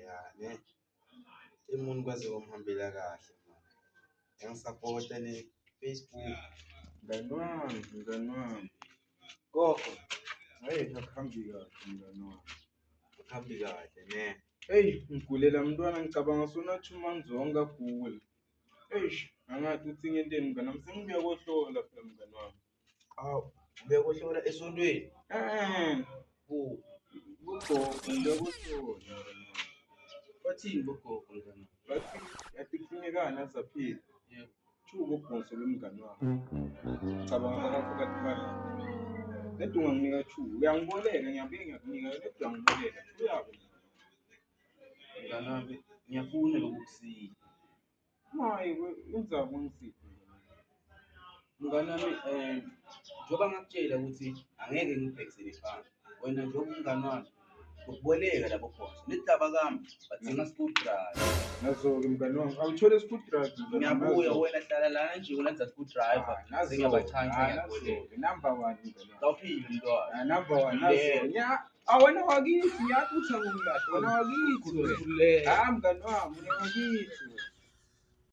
ya ne umuntu kwaze kumhambela kahle manje. Ngiyangisapota ne-Facebook. Mngani wami. Gogo, akuhambi kahle mngani wami. Akuhambi kahle ne. Eyi, ngigulela mntwana ngicabanga sonathi umanzi wonke agula. Eish, angathi uthi ngenteni mngani wami, sengibuya kohlola phela mngani wami. Awu, uyakohlola esontweni? Kugogo ngibuya kohlola mngani wami. Bathini bogogo mngani? Bathi yathi kufunekani azaphila. Yebo. Chubo ubhonso lomngani wami. Cabanga bakho kathi mali. Lento unganginika chubo. Uyangiboleka ngiyabuye ngiyakunika lento uyangiboleka. Uyabo. Mngani wami, ngiyafuna lokukusiza. Hayi, wenzani ungisiphi? Mngani wami, njengoba ngakutshela ukuthi angeke ngibhekisele phansi. Wena njengoba umngani wami, ukuboleka labo boss. Nidaba kami, badinga screwdriver. Nazo-ke mngani wami, awuthole screwdriver. Ngiyabuya wena hlala lana nje ulenza screwdriver. Nazo Ngiyabachanja ngiyaboleka. number 1 mngani wami. Kawuphile mntwana. Number 1 nazo. Awena wakithi ngiyakutha ngomlahla. Wena wakithi. Khululeka. Mngani wami, wakithi.